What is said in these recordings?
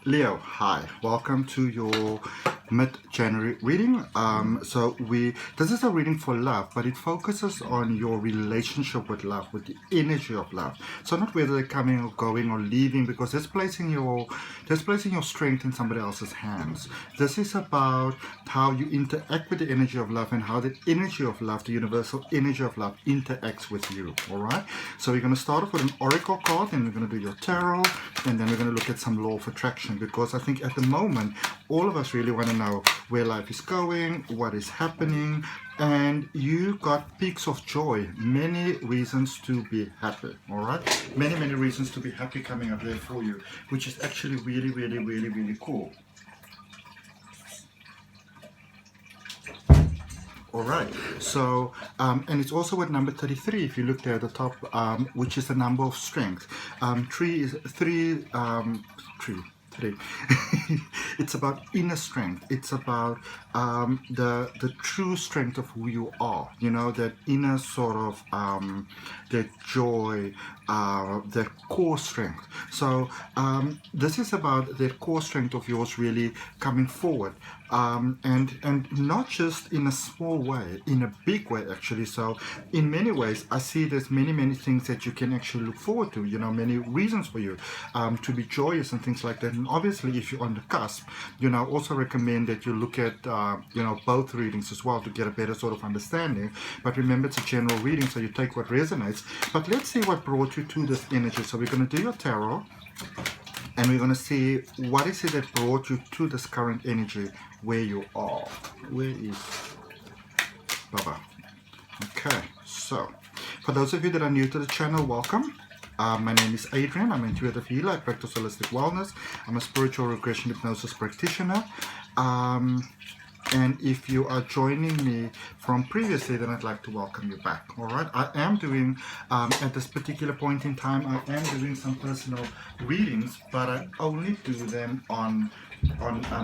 Leo, hi. Welcome to your mid-January reading. This is a reading for love, but it focuses on your relationship with love, with the energy of love. So not whether they're coming or going or leaving, because that's placing your strength in somebody else's hands. This is about how you interact with the energy of love and how the energy of love, the universal energy of love, interacts with you. All right. So we're going to start off with an oracle card, and we're going to do your tarot, and then we're going to look at some law of attraction, because I think at the moment all of us really want to know where life is going, what is happening, and you got peaks of joy, many reasons to be happy. All right, many reasons to be happy coming up there for you, which is actually really cool. All right, so and it's also with number 33 if you look there at the top, which is the number of strength. Three. It's about inner strength. It's about the true strength of who you are. You know, that inner sort of the joy, the core strength. So this is about the core strength of yours really coming forward, and not just in a small way, in a big way actually. So in many ways, I see there's many things that you can actually look forward to. You know, many reasons for you to be joyous and things like that. And obviously, if you're on the cusp, you know, also recommend that you look at you know, both readings as well to get a better sort of understanding. But remember, it's a general reading, so you take what resonates. But let's see what brought you to this energy. So we're going to do your tarot, and we're going to see what is it that brought you to this current energy where you are. Where is Baba? Okay, so for those of you that are new to the channel, welcome. My name is Adrian. I'm an intuitive healer. I practice holistic wellness. I'm a spiritual regression hypnosis practitioner. And if you are joining me from previously, then I'd like to welcome you back. All right. I am doing, at this particular point in time, I am doing some personal readings, but I only do them on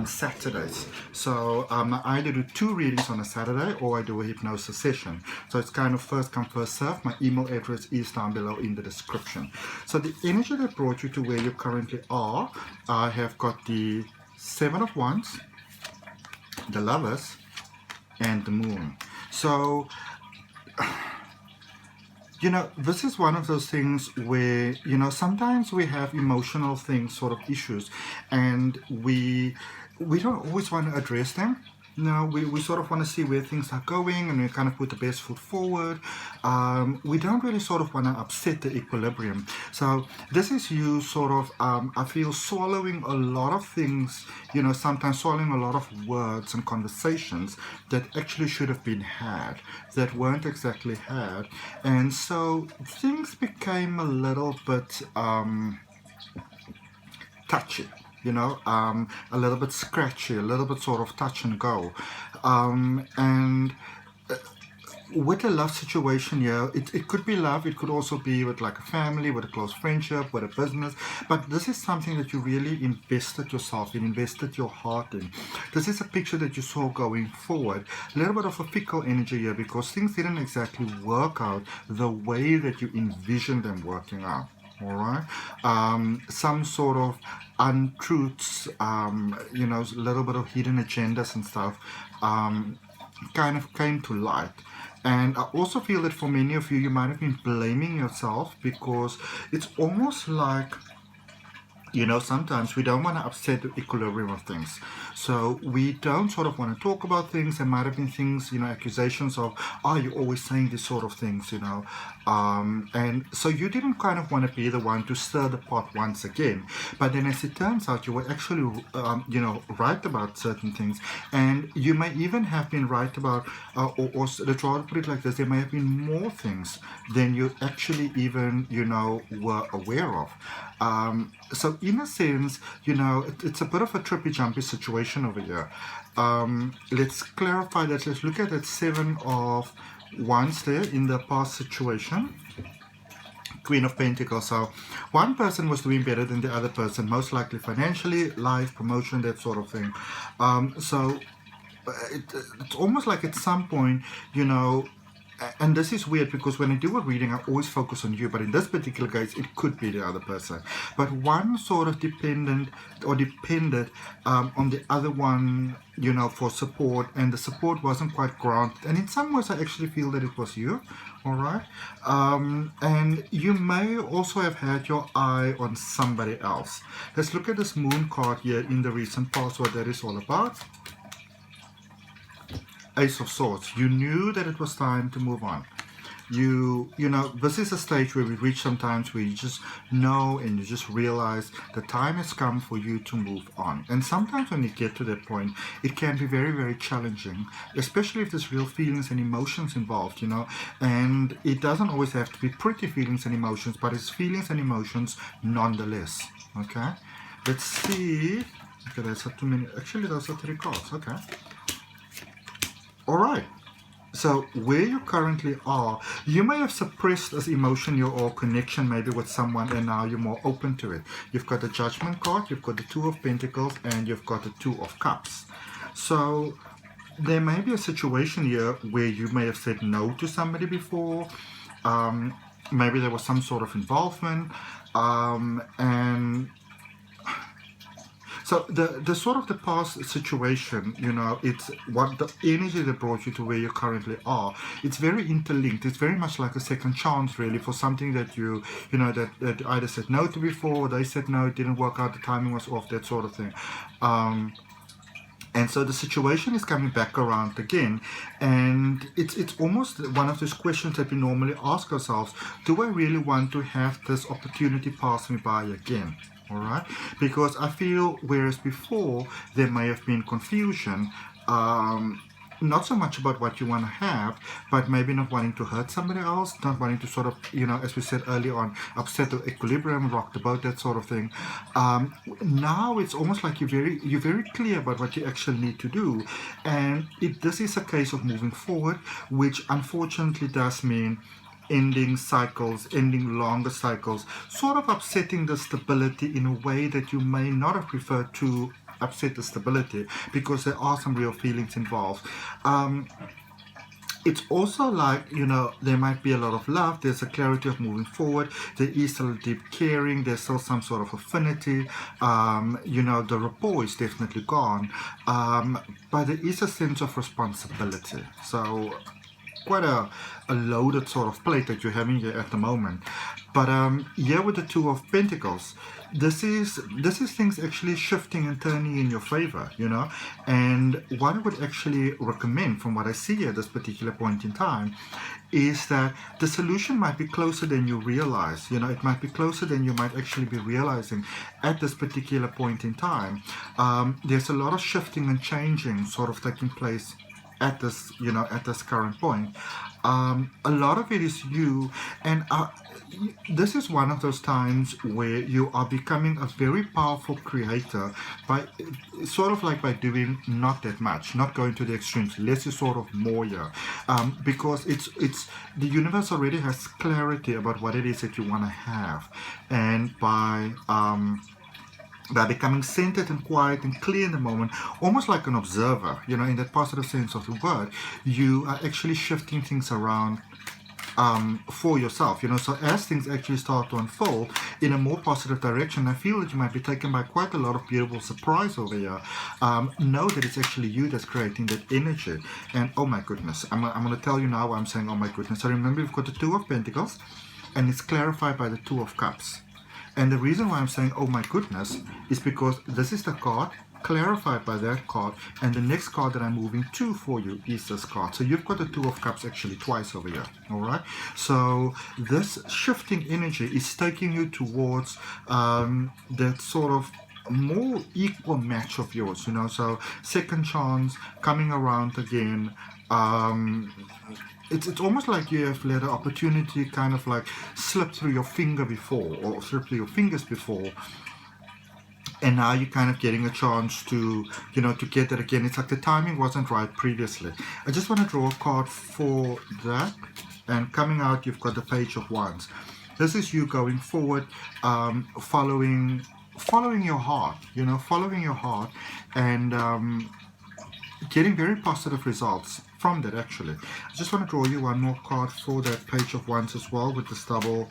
Saturdays. So I either do 2 readings on a Saturday, or I do a hypnosis session. So it's kind of first come, first serve. My email address is down below in the description. So the energy that brought you to where you currently are, I have got the 7 of Wands, the Lovers, and the Moon. So you know, this is one of those things where, you know, sometimes we have emotional things, sort of issues, and we don't always want to address them. No, we sort of want to see where things are going, and we kind of put the best foot forward. We don't really sort of want to upset the equilibrium. So this is you sort of, I feel, swallowing a lot of things, you know, sometimes swallowing a lot of words and conversations that actually should have been had, that weren't exactly had. And so things became a little bit touchy. You know, a little bit scratchy, a little bit sort of touch and go. And with a love situation here, it could be love, it could also be with like a family, with a close friendship, with a business. But this is something that you really invested yourself in, invested your heart in. This is a picture that you saw going forward. A little bit of a fickle energy here, because things didn't exactly work out the way that you envisioned them working out. All right, some sort of untruths, you know, a little bit of hidden agendas and stuff, kind of came to light. And I also feel that for many of you, you might have been blaming yourself, because it's almost like, you know, sometimes we don't want to upset the equilibrium of things. So we don't sort of want to talk about things. There might have been things, you know, accusations of, oh, you're always saying these sort of things, you know. And so you didn't kind of want to be the one to stir the pot once again. But then as it turns out, you were actually, you know, right about certain things. And you may even have been right about, or let's rather put it like this, there may have been more things than you actually even, you know, were aware of. So in a sense, you know, it's a bit of a trippy, jumpy situation over here. Let's clarify that. Let's look at that 7 of Wands there in the past situation. Queen of Pentacles. So one person was doing better than the other person, most likely financially, life, promotion, that sort of thing. So it's almost like at some point, you know, and this is weird because when I do a reading, I always focus on you, but in this particular case, it could be the other person. But one sort of depended on the other one, you know, for support, and the support wasn't quite granted. And in some ways, I actually feel that it was you, all right? And you may also have had your eye on somebody else. Let's look at this moon card here in the recent past, what that is all about. Ace of Swords. You knew that it was time to move on. You know, this is a stage where we reach sometimes where you just know and you just realize the time has come for you to move on. And sometimes when you get to that point, it can be very, very challenging, especially if there's real feelings and emotions involved, you know. And it doesn't always have to be pretty feelings and emotions, but it's feelings and emotions nonetheless. Okay, let's see. Okay, that's too many. Actually, those are 3 cards. Okay. Alright, so where you currently are, you may have suppressed this emotion or connection maybe with someone, and now you're more open to it. You've got the Judgment card, you've got the 2 of Pentacles, and you've got the 2 of Cups. So there may be a situation here where you may have said no to somebody before. Maybe there was some sort of involvement, and so the sort of the past situation, you know, it's what the energy that brought you to where you currently are. It's very interlinked. It's very much like a second chance, really, for something that you know, that either said no to before, or they said no, it didn't work out, the timing was off, that sort of thing. And so the situation is coming back around again, and it's almost one of those questions that we normally ask ourselves: do I really want to have this opportunity pass me by again? All right, because I feel whereas before there may have been confusion, not so much about what you want to have, but maybe not wanting to hurt somebody else, not wanting to sort of, you know, as we said earlier on, upset the equilibrium, rock the boat, that sort of thing. Now it's almost like you're very clear about what you actually need to do, and this is a case of moving forward, which unfortunately does mean ending cycles, ending longer cycles, sort of upsetting the stability in a way that you may not have preferred to upset the stability, because there are some real feelings involved. It's also like, you know, there might be a lot of love, there's a clarity of moving forward, there is still deep caring, there's still some sort of affinity, you know, the rapport is definitely gone, but there is a sense of responsibility. So quite a loaded sort of plate that you're having here at the moment. But here with the 2 of Pentacles, this is things actually shifting and turning in your favor, you know. And what I would actually recommend from what I see at this particular point in time is that the solution might be closer than you realize. You know, it might be closer than you might actually be realizing at this particular point in time. There's a lot of shifting and changing sort of taking place at this, you know, at this current point. A lot of it is you, and this is one of those times where you are becoming a very powerful creator by sort of like by doing not that much, not going to the extremes, less is sort of more here, because it's the universe already has clarity about what it is that you want to have, and by becoming centered and quiet and clear in the moment, almost like an observer, you know, in that positive sense of the word, you are actually shifting things around for yourself, you know. So as things actually start to unfold in a more positive direction, I feel that you might be taken by quite a lot of beautiful surprise over here. Know that it's actually you that's creating that energy. And oh my goodness, I'm going to tell you now why I'm saying oh my goodness. So remember, you've got the 2 of Pentacles, and it's clarified by the 2 of Cups. And the reason why I'm saying oh my goodness is because this is the card clarified by that card, and the next card that I'm moving to for you is this card. So you've got the 2 of Cups actually twice over here. All right, so this shifting energy is taking you towards that sort of more equal match of yours, you know. So second chance coming around again. It's almost like you have let an opportunity kind of like slip through your finger before, or slip through your fingers before, and now you're kind of getting a chance to, you know, to get that again. It's like the timing wasn't right previously. I just want to draw a card for that, and coming out you've got the Page of Wands. This is you going forward, following your heart, you know, following your heart, and getting very positive results from that actually. I just want to draw you one more card for that Page of Wands as well, with this double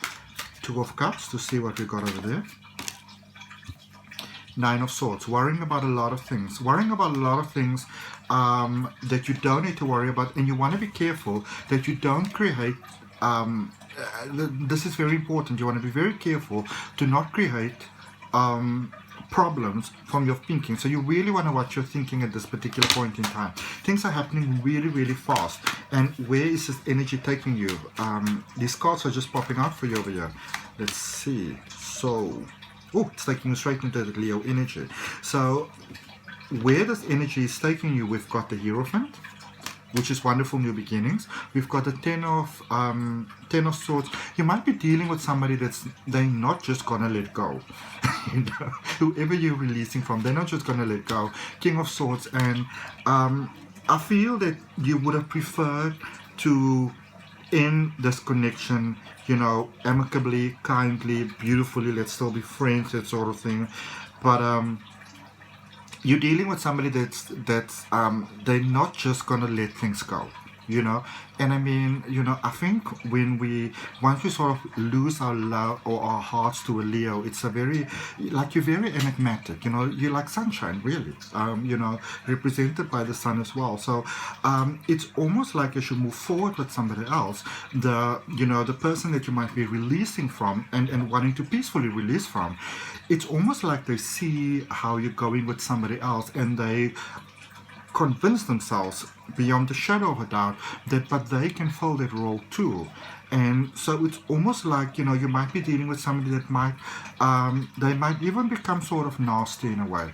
Two of Cups, to see what we got over there. Nine of Swords, worrying about a lot of things. Worrying about a lot of things that you don't need to worry about, and you want to be careful that you don't create, this is very important, you want to be very careful to not create problems from your thinking. So you really want to watch your thinking at this particular point in time. Things are happening really, really fast. And where is this energy taking you? These cards are just popping out for you over here. Let's see. So... oh, it's taking you straight into the Leo energy. So, where this energy is taking you, we've got the Hierophant, which is wonderful new beginnings. We've got the Ten of Swords. You might be dealing with somebody they're not just gonna let go. You know, whoever you're releasing from, they're not just gonna let go. King of Swords, and I feel that you would have preferred to end this connection, you know, amicably, kindly, beautifully, let's still be friends, that sort of thing. But you're dealing with somebody that's they're not just gonna let things go, you know. And I mean, you know, I think once we sort of lose our love or our hearts to a Leo, it's a very, like, you're very enigmatic, you know, you're like sunshine, really, you know, represented by the sun as well. So it's almost like as you move forward with somebody else, you know, the person that you might be releasing from and wanting to peacefully release from, it's almost like they see how you're going with somebody else, and they convince themselves beyond the shadow of a doubt that but they can fill that role too. And so it's almost like, you know, you might be dealing with somebody that might they might even become sort of nasty in a way,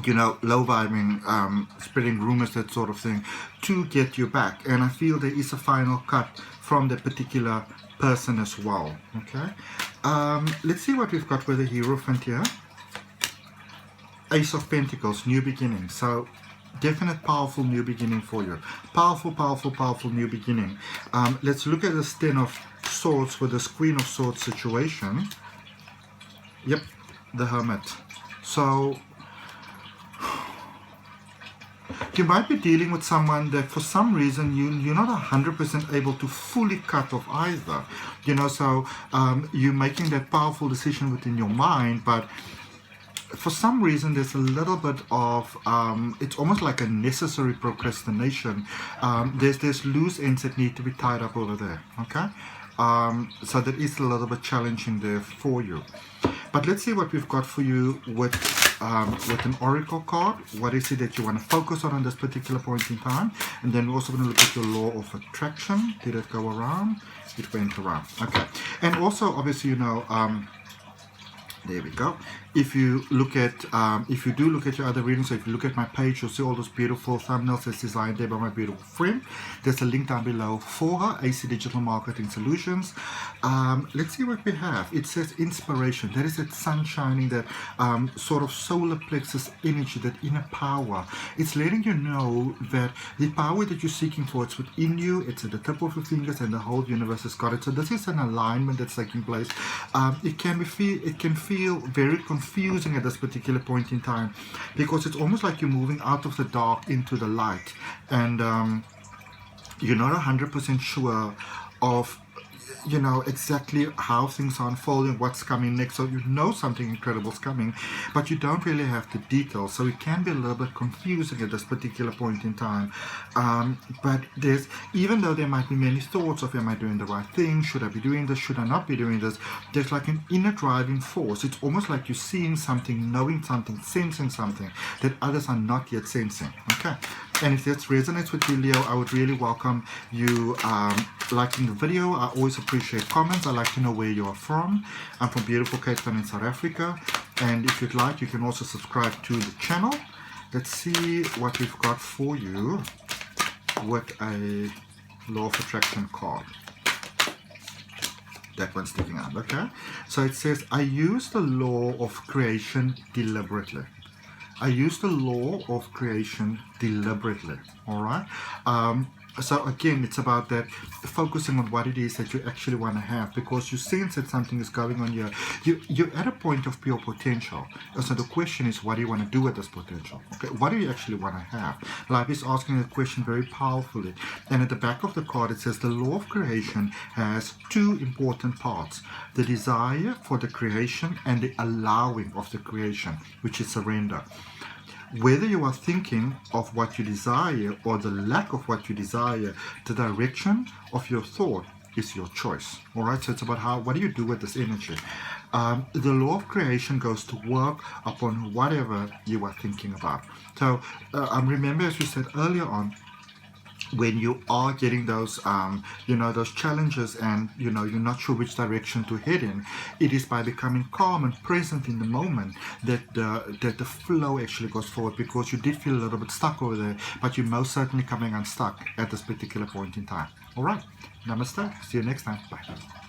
you know, low vibing, spreading rumors, that sort of thing, to get you back. And I feel there is a final cut from that particular person as well. Okay, let's see what we've got with the Hierophant here. Ace of Pentacles, new beginning. So definite powerful new beginning for you. Powerful, powerful, powerful new beginning. Let's look at this Ten of Swords with this Queen of Swords situation. Yep, the Hermit. So you might be dealing with someone that for some reason you're not 100% able to fully cut off either. You know, so you're making that powerful decision within your mind, but for some reason there's a little bit of it's almost like a necessary procrastination. There's loose ends that need to be tied up over there. Okay, so that is a little bit challenging there for you. But let's see what we've got for you with an oracle card. What is it that you want to focus on this particular point in time? And then we're also going to look at your law of attraction. Did it go around? It went around. Okay, and also obviously, you know, there we go. If you look at, if you do look at your other readings, so if you look at my page, you'll see all those beautiful thumbnails that's designed there by my beautiful friend. There's a link down below for her, AC Digital Marketing Solutions. Let's see what we have. It says inspiration. That is that sun shining, that sort of solar plexus energy, that inner power. It's letting you know that the power that you're seeking for, it's within you. It's at the tip of your fingers, and the whole universe has got it. So this is an alignment that's taking place. It can feel very confusing at this particular point in time, because it's almost like you're moving out of the dark into the light, and you're not 100% sure of, you know, exactly how things are unfolding, what's coming next. So you know something incredible is coming, but you don't really have the details, so it can be a little bit confusing at this particular point in time. But there's, even though there might be many thoughts of, am I doing the right thing, should I be doing this, should I not be doing this, there's like an inner driving force. It's almost like you're seeing something, knowing something, sensing something that others are not yet sensing. Okay, and if this resonates with you, Leo, I would really welcome you liking the video. I always appreciate comments. I like to know where you are from. I'm from beautiful Cape Town in South Africa, and if you'd like, you can also subscribe to the channel. Let's see what we've got for you with a law of attraction card. That one's sticking out. Okay, so it says, I use the law of creation deliberately. I use the law of creation deliberately. All right. So again, it's about that focusing on what it is that you actually want to have, because you sense that something is going on here. You're at a point of pure potential. So the question is, what do you want to do with this potential? Okay, what do you actually want to have? Life is asking the question very powerfully. And at the back of the card, it says the law of creation has two important parts: the desire for the creation and the allowing of the creation, which is surrender. Whether you are thinking of what you desire or the lack of what you desire, the direction of your thought is your choice. All right, so it's about what do you do with this energy. The law of creation goes to work upon whatever you are thinking about. So remember, as we said earlier on, when you are getting those those challenges, and you're not sure which direction to head in, it is by becoming calm and present in the moment that the flow actually goes forward, because you did feel a little bit stuck over there, but you're most certainly coming unstuck at this particular point in time. All right, namaste, see you next time, bye.